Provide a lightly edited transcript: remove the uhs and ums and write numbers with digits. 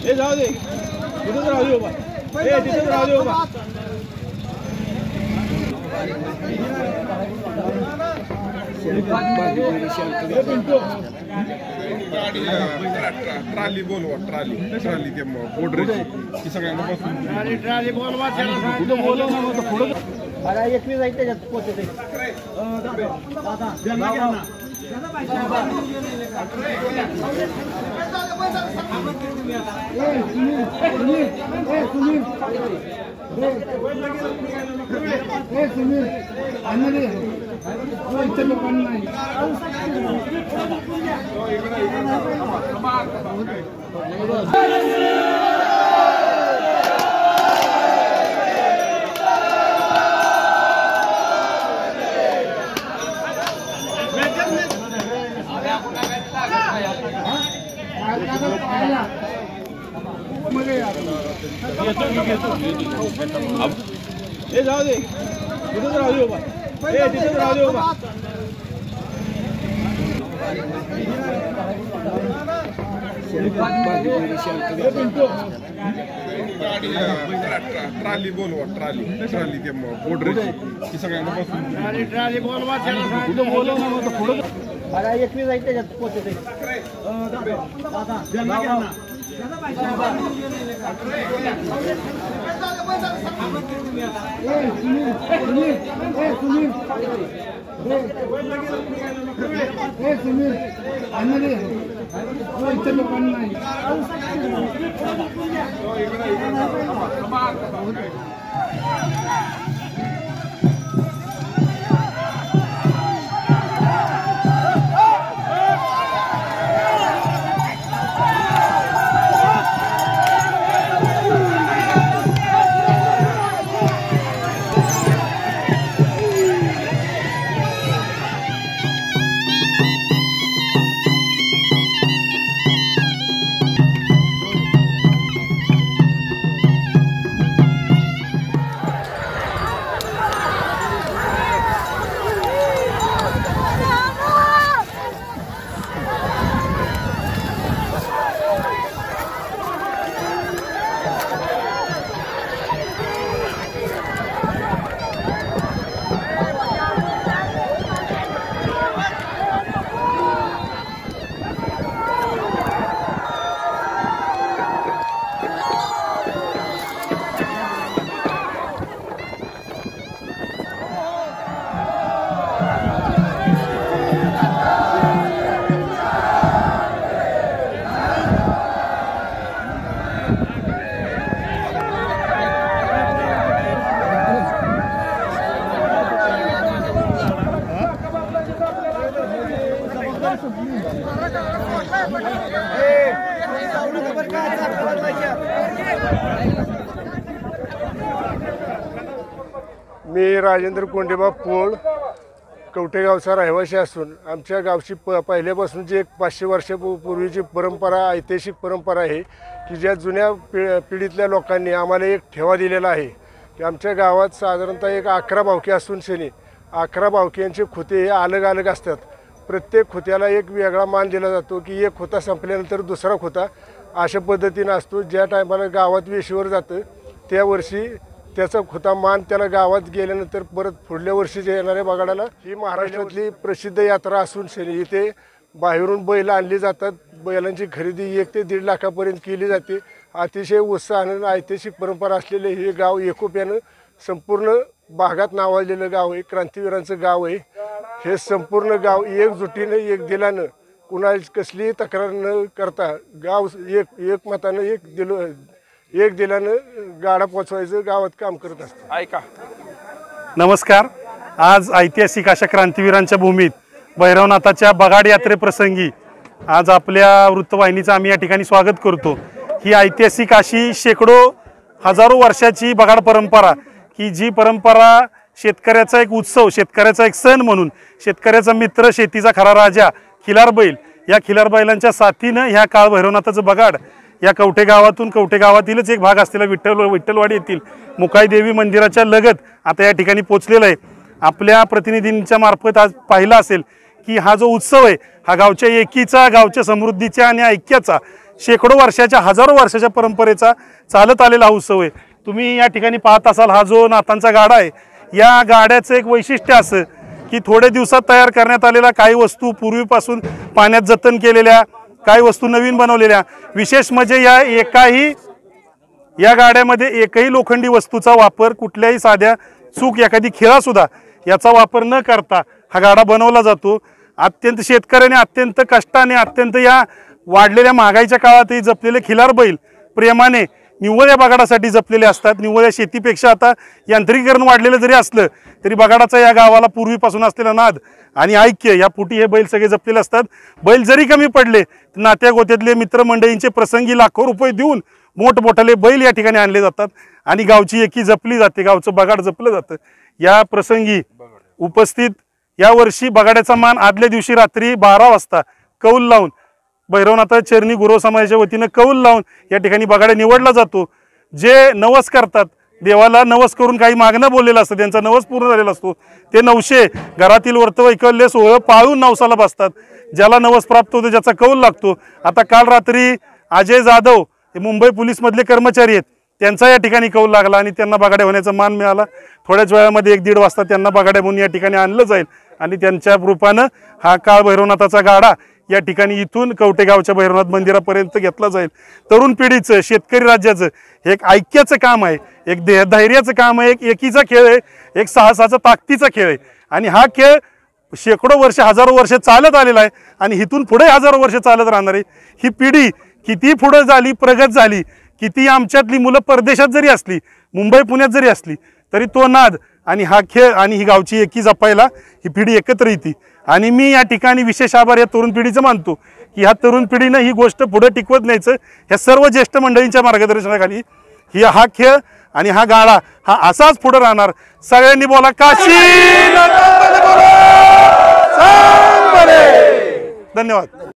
हे जाऊ दे, तिथेच राहू दे बाबा, हे तिथेच राहू दे बाबा. ट्राली बोलवा, ट्राली ते बोर्डरची सगळ्यांना बसून ट्राली बोलवा, कुठं बोलव ना मग पुढं. अरे 21 आहे त्याच्यात पोहोचते. हे जाऊ दे, तिथेच राहू दे बाबा, हे तिथेच राहू दे बाबा. ट्राली बोलवा, ट्राली ते बोर्डरची सगळ्यांना बसून ट्राली बोलवा, कुठं बोलव ना मग पुढं. अरे 21 आहे त्याच्यात पोहोचते. मी राजेंद्र कोंडेबा पोळ कवठेगावचा रहिवासी असून आमच्या गावची पहिल्यापासूनची एक 500 वर्षापूर्वीची परंपरा, ऐतिहासिक परंपरा आहे की ज्या जुन्या पिढीतल्या लोकांनी आम्हाला एक ठेवा दिलेला आहे की आमच्या गावात साधारणतः एक 11 भावके असून शनी 11 भावक्यांचे खुते हे अलग अलग असतात. प्रत्येक खुत्याला एक वेगळा मान दिला जातो की एक खुता संपल्यानंतर दुसरा खुता अशा पद्धतीने असतो. ज्या टायमाला गावात वेशीवर जातं त्या वर्षी त्याचा खुता मान त्याला गावात गेल्यानंतर परत पुढल्या वर्षीच्या येणाऱ्या बगाडाला ही महाराष्ट्रातली प्रसिद्ध यात्रा असून शनी इथे बाहेरून बैल आणली जातात. बैलांची खरेदी 1 ते 1.5 लाखापर्यंत केली जाते. अतिशय उत्साहानं ऐतिहासिक परंपरा असलेले हे गाव एकोप्यानं संपूर्ण भागात नावाजलेलं गाव आहे. क्रांतिवीरांचं गाव आहे. हे संपूर्ण गाव एकजुटीनं एक दिलानं कुणाची कसलीही तक्रार न करता गाव एक मतानं एक दिलानं गाडा पोचवायचं गावात काम करत असतं. ऐका. नमस्कार. आज ऐतिहासिक अशा क्रांतिवीरांच्या भूमीत भैरवनाथाच्या बगाड यात्रेप्रसंगी आज आपल्या वृत्तवाहिनीचं आम्ही या ठिकाणी स्वागत करतो. ही ऐतिहासिक अशी शेकडो हजारो वर्षाची बगाड परंपरा की जी परंपरा शेतकऱ्याचा एक उत्सव, शेतकऱ्याचा एक सण म्हणून शेतकऱ्याचा मित्र, शेतीचा खरा राजा खिलार बैल या खिलार बैलांच्या साथीनं ह्या काळ भैरवनाथाचं बगाड या कवठे गावातीलच एक भाग असलेला विठ्ठलवाडी येथील मुकाई देवी मंदिराच्या लगत आता या ठिकाणी पोचलेलं आहे. आपल्या प्रतिनिधींच्या मार्फत आज पाहिलं असेल की हा जो उत्सव आहे हा गावच्या एकीचा, गावच्या समृद्धीच्या आणि ऐक्याचा, शेकडो वर्षाच्या, हजारो वर्षाच्या परंपरेचा चालत आलेला हा उत्सव आहे। तुम्ही या ठिकाणी पाहत असाल हा जो नाथांचा गाडा आहे, या गाड्याचं एक वैशिष्ट्य असं की थोड्या दिवसात तयार करण्यात आलेल्या काही वस्तू पूर्वीपासून पाण्यात जतन केलेल्या, काही वस्तू नवीन बनवलेल्या, विशेष म्हणजे या गाड्यामध्ये एकही लोखंडी वस्तूचा वापर, कुठल्याही साध्या चूक एखादी खिळासुद्धा याचा वापर न करता हा गाडा बनवला जातो। अत्यंत शेतकऱ्याने अत्यंत कष्टाने, अत्यंत या वाढलेल्या महागाईच्या काळातही जपलेले खिलार बैल प्रेमाने निव्वळ बगाडासाठी जपलेले असतात। निव्वळ शेतीपेक्षा आता यांत्रिकीकरण वाढलेलं जरी असलं तरी बगाडाचा या गावाला पूर्वीपासून असलेला नाद आणि ऐक्य या पुटी हे बैल सगळे जपलेले असतात। बैल जरी कमी पडले तर नात्या गोत्यातले मित्रमंडळींचे प्रसंगी लाखो रुपये देऊन मोठमोठाले बैल या ठिकाणी आणले जातात आणि गावची एकी जपली जाते, गावचं बगाड जपलं जातं। या प्रसंगी उपस्थित या वर्षी बगाड्याचा मान आदल्या दिवशी रात्री 12 वाजता कौल लावून भैरवनाथ चरणी गुरव समाजाच्या वतीनं कौल लावून या ठिकाणी बगाडा निवडला जातो। जे नवस करतात, देवाला नवस करून काही मागणं बोललेलं असतं, त्यांचा नवस पूर्ण झालेला असतो, ते नवशे घरातील व्रतवैकल्य सोहळं पाळून नवसाला बसतात। ज्याला नवस प्राप्त होतो, ज्याचा कौल लागतो। आता काल रात्री अजय जाधव हे मुंबई पोलीसमधले कर्मचारी आहेत, त्यांचा या ठिकाणी कौल लागला आणि त्यांना बगाड्या होण्याचा मान मिळाला। थोड्याच वेळामध्ये 1-1.5 वाजता त्यांना बगाड्या म्हणून या ठिकाणी आणलं जाईल आणि त्यांच्या रूपानं हा काळ भैरवनाथाचा गाडा या ठिकाणी इथून कवटेगावच्या भैरवनाथ मंदिरापर्यंत घेतला जाईल। तरुण पिढीचं, शेतकरी राज्याचं एक ऐक्याचं काम आहे, एक धैर्याचं काम आहे, एक एकीचा खेळ आहे, एक साहसाचा ताकदीचा खेळ आहे आणि हा खेळ शेकडो वर्ष, हजारो वर्ष चालत आलेला आहे आणि इथून पुढे हजारो वर्ष चालत राहणार आहे। ही पिढी किती पुढे झाली, प्रगत झाली, किती आमच्यातली मुलं परदेशात जरी असली, मुंबई पुण्यात जरी असली, तरी तो नाद आणि हा खेळ आणि ही गावची एकी जपायला ही पिढी एकत्र येते। आणि मी या ठिकाणी विशेष आभार या तरुण पिढीचं मानतो की ह्या तरुण पिढीनं ही गोष्ट पुढे टिकवत न्यायचं, ह्या सर्व ज्येष्ठ मंडळींच्या मार्गदर्शनाखाली हा खेळ आणि हा गाडा हा असाच पुढे राहणार। सगळ्यांनी बोला काशी। धन्यवाद।